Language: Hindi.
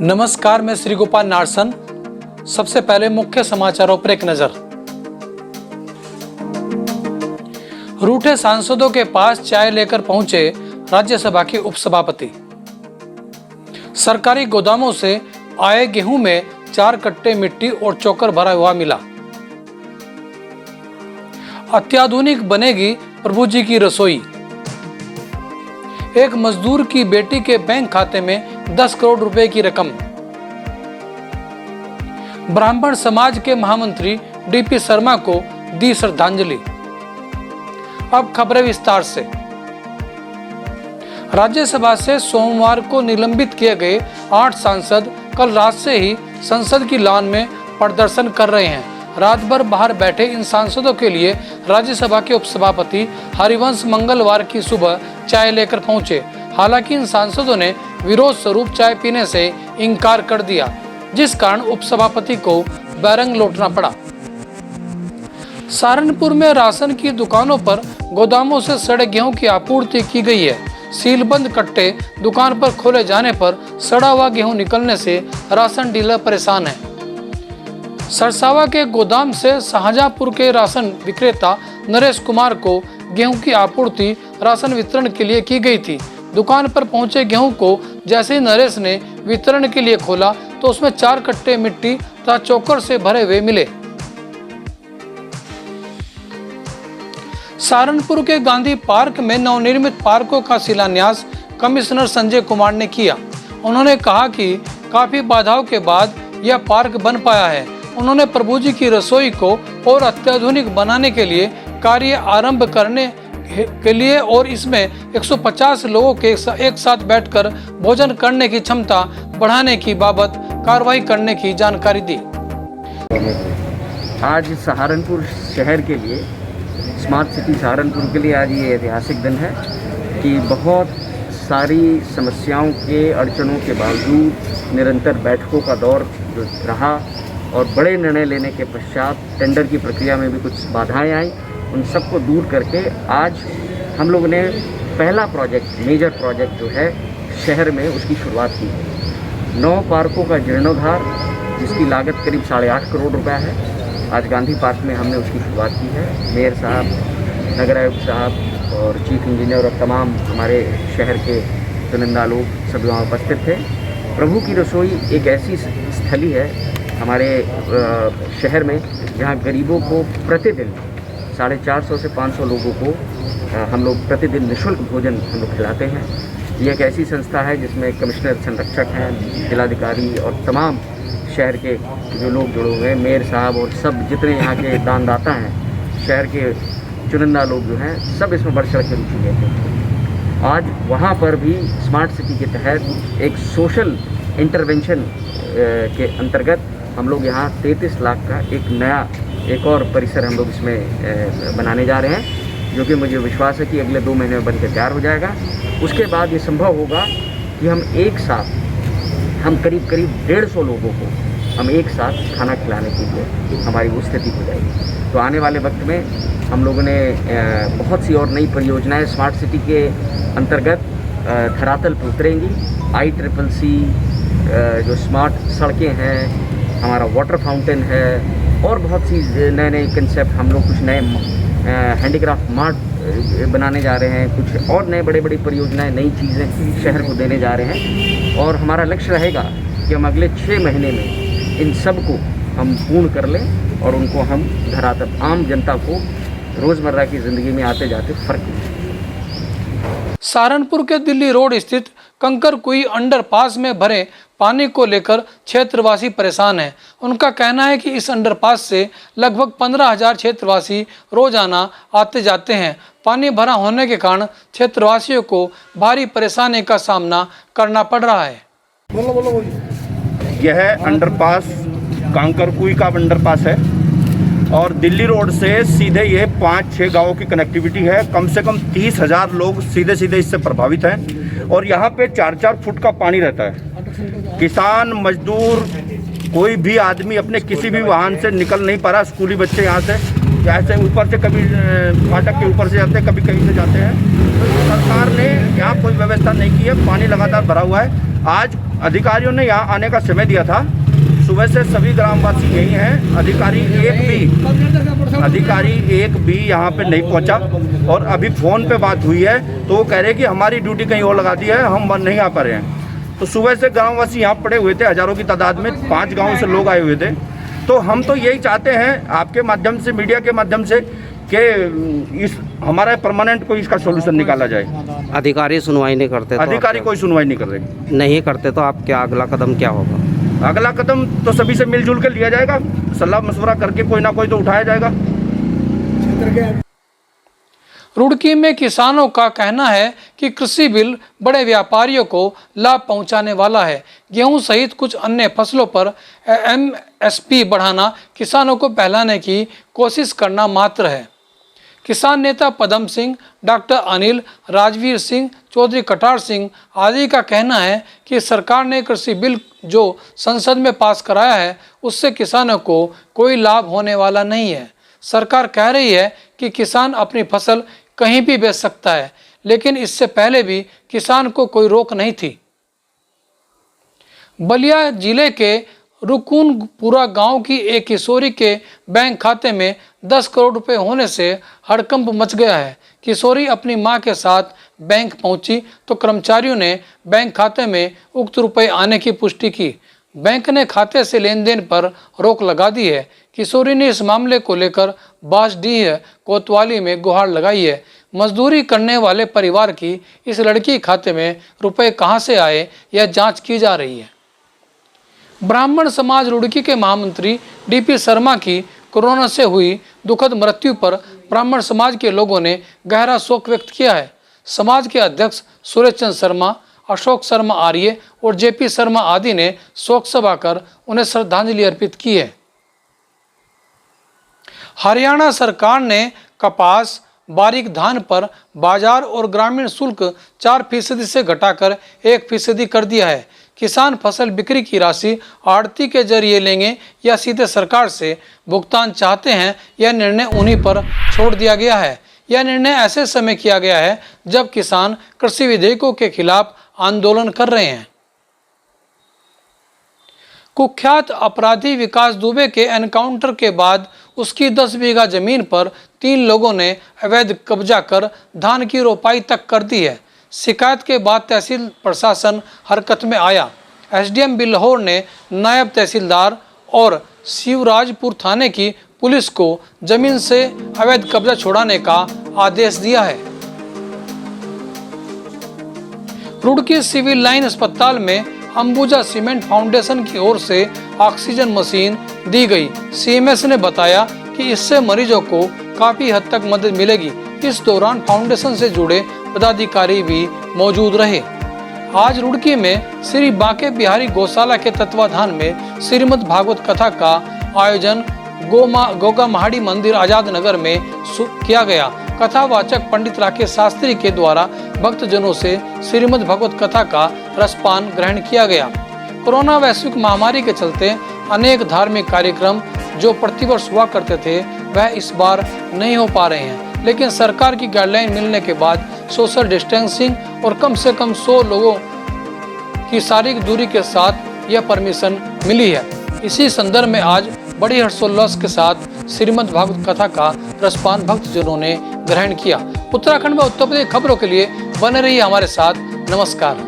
नमस्कार, मैं श्री गोपाल नारसन। सबसे पहले मुख्य समाचारों पर एक नजर। रूठे सांसदों के पास चाय लेकर पहुंचे राज्यसभा के उपसभापति। सरकारी गोदामों से आए गेहूं में 4 कट्टे मिट्टी और चोकर भरा हुआ मिला। अत्याधुनिक बनेगी प्रभु जी की रसोई। एक मजदूर की बेटी के बैंक खाते में 10 करोड़ रुपए की रकम। ब्राह्मण समाज के महामंत्री डीपी शर्मा को दी श्रद्धांजलि। अब खबरें विस्तार से। राज्यसभा से सोमवार को निलंबित किए गए 8 सांसद कल रात से ही संसद की लॉन में प्रदर्शन कर रहे हैं। रात भर बाहर बैठे इन सांसदों के लिए राज्यसभा के उपसभापति हरिवंश मंगलवार की सुबह चाय लेकर पहुंचे। हालांकि इन सांसदों ने विरोध स्वरूप चाय पीने से इनकार कर दिया, जिस कारण उपसभापति को बैरंग लौटना पड़ा। सहारनपुर में राशन की दुकानों पर गोदामों से सड़े गेहूं की आपूर्ति की गई है। सीलबंद कट्टे दुकान पर खोले जाने पर सड़ा हुआ गेहूं निकलने से राशन डीलर परेशान है। सरसावा के गोदाम से शाहजहांपुर के राशन विक्रेता नरेश कुमार को गेहूं की आपूर्ति राशन वितरण के लिए की गई थी। दुकान पर पहुंचे गेहूं को जैसे ही नरेश ने वितरण के लिए खोला तो उसमें 4 कट्टे मिट्टी तथा चोकर से भरे हुए मिले। सहारनपुर के गांधी पार्क में नवनिर्मित पार्कों का शिलान्यास कमिश्नर संजय कुमार ने किया। उन्होंने कहा कि काफी बाधाओं के बाद यह पार्क बन पाया है। उन्होंने प्रभु जी की रसोई को और अत्याधुनिक बनाने के लिए कार्य आरंभ करने के लिए और इसमें 150 लोगों के एक साथ बैठकर भोजन करने की क्षमता बढ़ाने की बाबत कार्रवाई करने की जानकारी दी। आज सहारनपुर शहर के लिए, स्मार्ट सिटी सहारनपुर के लिए आज ये ऐतिहासिक दिन है कि बहुत सारी समस्याओं के अड़चनों के बावजूद निरंतर बैठकों का दौर जो रहा और बड़े निर्णय लेने के पश्चात टेंडर की प्रक्रिया में भी कुछ बाधाएं आई, उन सबको दूर करके आज हम लोगों ने पहला प्रोजेक्ट, मेजर प्रोजेक्ट जो है शहर में, उसकी शुरुआत की है। 9 पार्कों का जीर्णोद्धार जिसकी लागत करीब 8.5 करोड़ रुपया है। आज गांधी पार्क में हमने उसकी शुरुआत की है। मेयर साहब, नगर आयुक्त साहब और चीफ इंजीनियर और तमाम हमारे शहर के चुनिंदा लोग सब वहाँ उपस्थित थे। प्रभु की रसोई एक ऐसी स्थली है हमारे शहर में जहाँ गरीबों को प्रतिदिन 450 से 500 लोगों को हम लोग प्रतिदिन निःशुल्क भोजन हम लोग खिलाते हैं। ये एक ऐसी संस्था है जिसमें कमिश्नर संरक्षक हैं, जिलाधिकारी और तमाम शहर के जो लोग जुड़े हुए हैं, मेयर साहब और सब जितने यहाँ के दानदाता हैं, शहर के चुनिंदा लोग जो हैं, सब इसमें बढ़ चढ़ के रुचि लेते हैं। आज वहाँ पर भी स्मार्ट सिटी के तहत एक सोशल इंटरवेंशन के अंतर्गत हम लोग यहाँ 33 लाख का एक और परिसर हम लोग इसमें बनाने जा रहे हैं, जो कि मुझे विश्वास है कि अगले 2 महीने में बनकर तैयार हो जाएगा। उसके बाद ये संभव होगा कि हम एक साथ, हम करीब 150 लोगों को हम एक साथ खाना खिलाने के लिए हमारी वो स्थिति हो जाएगी। तो आने वाले वक्त में हम लोगों ने बहुत सी और नई परियोजनाएं स्मार्ट सिटी के अंतर्गत धरातल पर उतरेंगी। ICCC जो स्मार्ट सड़कें हैं, हमारा वाटर फाउंटेन है और बहुत सी नए कंसेप्ट, हम लोग कुछ नए हैंडीक्राफ्ट मार्ट बनाने जा रहे हैं, कुछ और नए बड़े परियोजनाएं, नई चीज़ें शहर को देने जा रहे हैं। और हमारा लक्ष्य रहेगा कि हम अगले 6 महीने में इन सब को हम पूर्ण कर लें और उनको हम धरातल आम जनता को रोज़मर्रा की ज़िंदगी में आते जाते फ़र्क दें। सहारनपुर के दिल्ली रोड स्थित कंकरकुई अंडरपास में भरे पानी को लेकर क्षेत्रवासी परेशान हैं। उनका कहना है कि इस अंडरपास से लगभग 15,000 क्षेत्रवासी रोजाना आते जाते हैं। पानी भरा होने के कारण क्षेत्रवासियों को भारी परेशानी का सामना करना पड़ रहा है। यह अंडरपास कंकरकुई का अंडरपास है और दिल्ली रोड से सीधे ये 5-6 गांवों की कनेक्टिविटी है। कम से कम 30,000 लोग सीधे इससे प्रभावित हैं और यहाँ पे 4-4 फुट का पानी रहता है। किसान, मजदूर, कोई भी आदमी अपने किसी भी वाहन से निकल नहीं पा रहा। स्कूली बच्चे यहाँ से ऐसे ऊपर से कभी फाटक के ऊपर से जाते हैं, कभी कहीं से जाते हैं। तो सरकार ने यहाँ कोई व्यवस्था नहीं की है। पानी लगातार भरा हुआ है। आज अधिकारियों ने यहाँ आने का समय दिया था, सुबह से सभी ग्रामवासी यही हैं, अधिकारी एक भी यहाँ पे नहीं पहुँचा। और अभी फ़ोन पे बात हुई है तो वो कह रहे कि हमारी ड्यूटी कहीं और लगा दी है, हम नहीं आ पा रहे हैं। तो सुबह से ग्रामवासी यहाँ पड़े हुए थे, हज़ारों की तादाद में 5 गाँव से लोग आए हुए थे। तो हम तो यही चाहते हैं आपके माध्यम से, मीडिया के माध्यम से, कि इस हमारा परमानेंट कोई इसका सोल्यूशन निकाला जाए। अधिकारी सुनवाई नहीं करते तो अधिकारी कोई सुनवाई नहीं कर रहे। नहीं करते तो आप क्या अगला कदम क्या होगा? अगला कदम तो सभी से मिलजुल कर लिया जाएगा, सलाह मशवरा करके कोई ना कोई तो उठाया जाएगा। रुड़की में किसानों का कहना है कि कृषि बिल बड़े व्यापारियों को लाभ पहुंचाने वाला है। गेहूं सहित कुछ अन्य फसलों पर एमएसपी बढ़ाना किसानों को बहलाने की कोशिश करना मात्र है। किसान नेता पदम सिंह, डॉक्टर अनिल, राजवीर सिंह, चौधरी कटार सिंह आदि का कहना है कि सरकार ने कृषि बिल जो संसद में पास कराया है उससे किसानों को कोई लाभ होने वाला नहीं है। सरकार कह रही है कि किसान अपनी फसल कहीं भी बेच सकता है, लेकिन इससे पहले भी किसान को कोई रोक नहीं थी। बलिया जिले के रुकुनपुरा गांव की एक किशोरी के बैंक खाते में 10 करोड़ रुपए होने से हड़कंप मच गया है। किशोरी अपनी मां के साथ बैंक पहुंची तो कर्मचारियों ने बैंक खाते में उक्त रुपए आने की पुष्टि की। बैंक ने खाते से लेन देन पर रोक लगा दी है। किशोरी ने इस मामले को लेकर बांसडीह कोतवाली में गुहार लगाई है। मजदूरी करने वाले परिवार की इस लड़की खाते में रुपए कहां से आए, यह जांच की जा रही है। ब्राह्मण समाज रुड़की के महामंत्री डीपी शर्मा की कोरोना से हुई दुखद मृत्यु पर ब्राह्मण समाज के लोगों ने गहरा शोक व्यक्त किया है। समाज के अध्यक्ष सुरेश चंद्र शर्मा, अशोक शर्मा आर्य और जेपी शर्मा आदि ने शोक सभा कर उन्हें श्रद्धांजलि अर्पित की है। हरियाणा सरकार ने कपास, बारीक धान पर बाजार और ग्रामीण शुल्क 4% से घटाकर 1% कर दिया है। किसान फसल बिक्री की राशि आड़ती के जरिए लेंगे या सीधे सरकार से भुगतान चाहते हैं, यह निर्णय उन्हीं पर छोड़ दिया गया है। यह निर्णय ऐसे समय किया गया है जब किसान कृषि विधेयकों के खिलाफ आंदोलन कर रहे हैं। कुख्यात अपराधी विकास दुबे के एनकाउंटर के बाद उसकी 10 बीघा जमीन पर 3 लोगों ने अवैध कब्जा कर धान की रोपाई तक कर दी है। शिकायत के बाद तहसील प्रशासन हरकत में आया। एसडीएम बिल्हौर ने नायब तहसीलदार और शिवराजपुर थाने की पुलिस को जमीन से अवैध कब्जा छुड़ाने का आदेश दिया है। रुड़की सिविल लाइन अस्पताल में अंबुजा सीमेंट फाउंडेशन की ओर से ऑक्सीजन मशीन दी गई। सीएमएस ने बताया कि इससे मरीजों को काफी हद तक मदद मिलेगी। इस दौरान फाउंडेशन से जुड़े पदाधिकारी भी मौजूद रहे। आज रुड़की में श्री बांके बिहारी गौशाला के तत्वाधान में श्रीमद् भागवत कथा का आयोजन गोगा महाड़ी मंदिर आजाद नगर में किया गया। कथावाचक पंडित राकेश शास्त्री के द्वारा भक्तजनों से श्रीमद् भगवत कथा का रसपान ग्रहण किया गया। कोरोना वैश्विक महामारी के चलते अनेक धार्मिक कार्यक्रम जो प्रतिवर्ष हुआ करते थे वह इस बार नहीं हो पा रहे हैं, लेकिन सरकार की गाइडलाइन मिलने के बाद सोशल डिस्टेंसिंग और कम से कम 100 लोगों की शारीरिक दूरी के साथ यह परमिशन मिली है। इसी संदर्भ में आज बड़ी हर्षोल्लास के साथ श्रीमद् भागवत कथा का रसपान भक्तजनों ने ग्रहण किया। उत्तराखंड में उत्तर प्रदेश खबरों के लिए बने रहिए हमारे साथ। नमस्कार।